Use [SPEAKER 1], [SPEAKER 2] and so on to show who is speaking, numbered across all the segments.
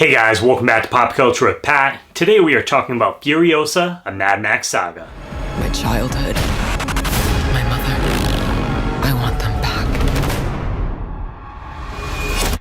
[SPEAKER 1] Hey guys, welcome back to Pop Culture with Pat. Today we are talking about Furiosa, a Mad Max saga.
[SPEAKER 2] My childhood, my mother, I want them back.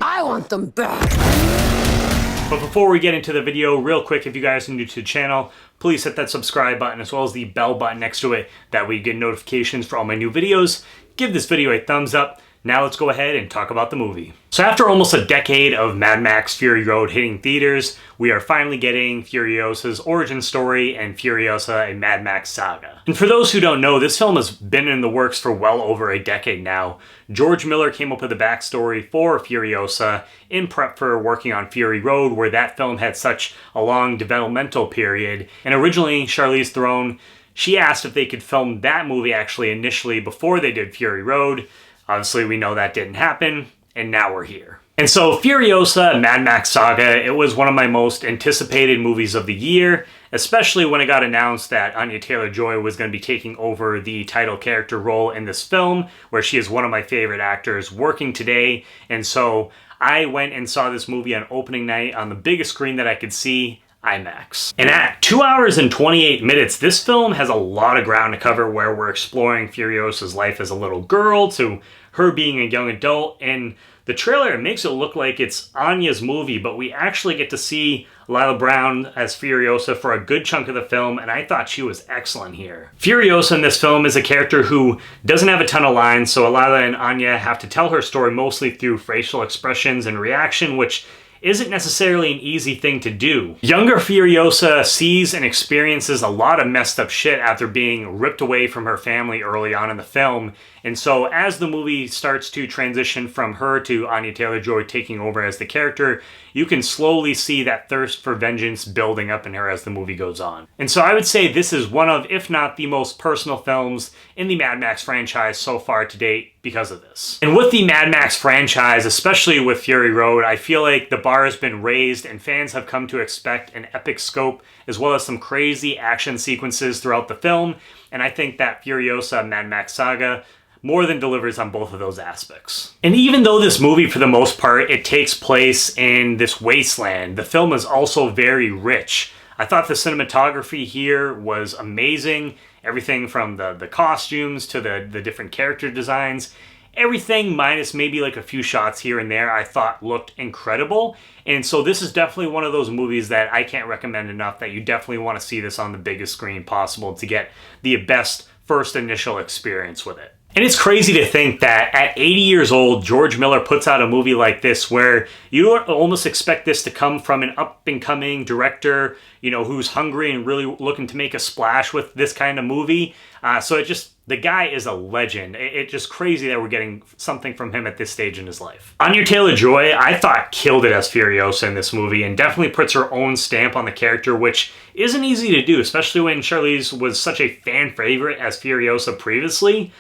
[SPEAKER 2] I want them back!
[SPEAKER 1] But before we get into the video, real quick, if you guys are new to the channel, please hit that subscribe button as well as the bell button next to it. That way you get notifications for all my new videos. Give this video a thumbs up. Now let's go ahead and talk about the movie. So after almost a decade of Mad Max Fury Road hitting theaters, we are finally getting Furiosa's origin story and Furiosa, a Mad Max Saga. And for those who don't know, this film has been in the works for well over a decade now. George Miller came up with a backstory for Furiosa in prep for working on Fury Road, where that film had such a long developmental period. And originally, Charlize Theron, she asked if they could film that movie actually initially before they did Fury Road. Obviously, we know that didn't happen, and now we're here. And so, Furiosa, Mad Max Saga, it was one of my most anticipated movies of the year, especially when it got announced that Anya Taylor Joy was going to be taking over the title character role in this film, where she is one of my favorite actors working today. And so, I went and saw this movie on opening night on the biggest screen that I could see, IMAX. And at 2 hours and 28 minutes, this film has a lot of ground to cover, where we're exploring Furiosa's life as a little girl to her being a young adult. And the trailer, it makes it look like it's Anya's movie, but we actually get to see Lila Browne as Furiosa for a good chunk of the film, and I thought she was excellent here. Furiosa in this film is a character who doesn't have a ton of lines, so Lila and Anya have to tell her story mostly through facial expressions and reaction, which isn't necessarily an easy thing to do. Younger Furiosa sees and experiences a lot of messed up shit after being ripped away from her family early on in the film. And so as the movie starts to transition from her to Anya Taylor Joy taking over as the character, you can slowly see that thirst for vengeance building up in her as the movie goes on. And so I would say this is one of, if not the most personal films in the Mad Max franchise so far to date because of this. And with the Mad Max franchise, especially with Fury Road, I feel like the bar has been raised and fans have come to expect an epic scope as well as some crazy action sequences throughout the film. And I think that Furiosa Mad Max Saga more than delivers on both of those aspects. And even though this movie, for the most part, it takes place in this wasteland, the film is also very rich. I thought the cinematography here was amazing. Everything from the costumes to the different character designs. Everything minus maybe like a few shots here and there I thought looked incredible. And so this is definitely one of those movies that I can't recommend enough, that you definitely want to see this on the biggest screen possible to get the best first initial experience with it. And it's crazy to think that at 80 years old, George Miller puts out a movie like this where you almost expect this to come from an up-and-coming director, you know, who's hungry and really looking to make a splash with this kind of movie. The guy is a legend. It's just crazy that we're getting something from him at this stage in his life. Anya Taylor Joy, I thought, killed it as Furiosa in this movie and definitely puts her own stamp on the character, which isn't easy to do, especially when Charlize was such a fan favorite as Furiosa previously.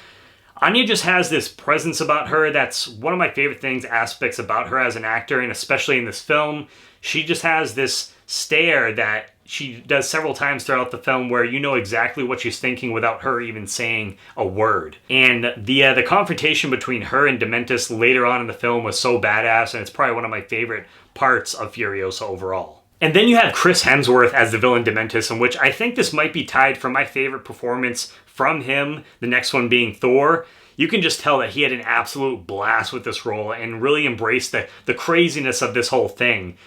[SPEAKER 1] Anya just has this presence about her that's one of my favorite aspects about her as an actor, and especially in this film. She just has this stare that she does several times throughout the film where you know exactly what she's thinking without her even saying a word. And the confrontation between her and Dementus later on in the film was so badass, and it's probably one of my favorite parts of Furiosa overall. And then you have Chris Hemsworth as the villain Dementus, in which I think this might be tied for my favorite performance from him, the next one being Thor. You can just tell that he had an absolute blast with this role and really embraced the craziness of this whole thing.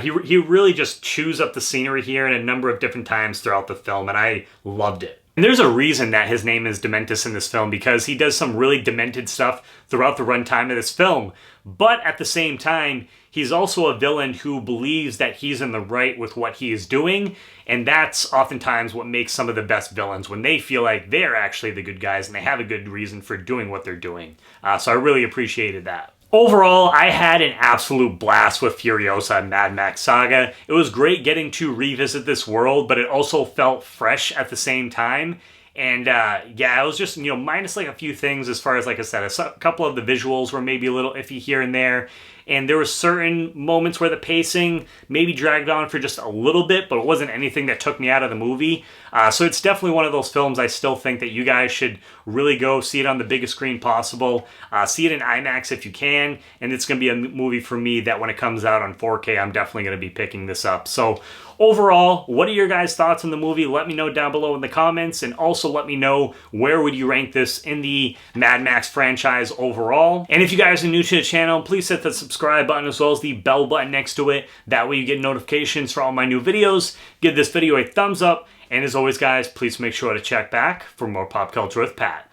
[SPEAKER 1] He really just chews up the scenery here in a number of different times throughout the film, and I loved it. And there's a reason that his name is Dementus in this film, because he does some really demented stuff throughout the runtime of this film. But at the same time, he's also a villain who believes that he's in the right with what he is doing, and that's oftentimes what makes some of the best villains, when they feel like they're actually the good guys and they have a good reason for doing what they're doing. So I really appreciated that. Overall, I had an absolute blast with Furiosa and Mad Max Saga. It was great getting to revisit this world, but it also felt fresh at the same time. And yeah, it was just, minus like a few things as far as, like I said, a couple of the visuals were maybe a little iffy here and there. and there were certain moments where the pacing maybe dragged on for just a little bit, but it wasn't anything that took me out of the movie. So it's definitely one of those films I still think that you guys should really go see it on the biggest screen possible. See it in IMAX if you can, and it's going to be a movie for me that when it comes out on 4K, I'm definitely going to be picking this up. So overall, what are your guys' thoughts on the movie? Let me know down below in the comments, and also let me know where would you rank this in the Mad Max franchise overall. And if you guys are new to the channel, please hit the subscribe button as well as the bell button next to it. That way you get notifications for all my new videos. Give this video a thumbs up, and as always guys, please make sure to check back for more Pop Culture with Pat.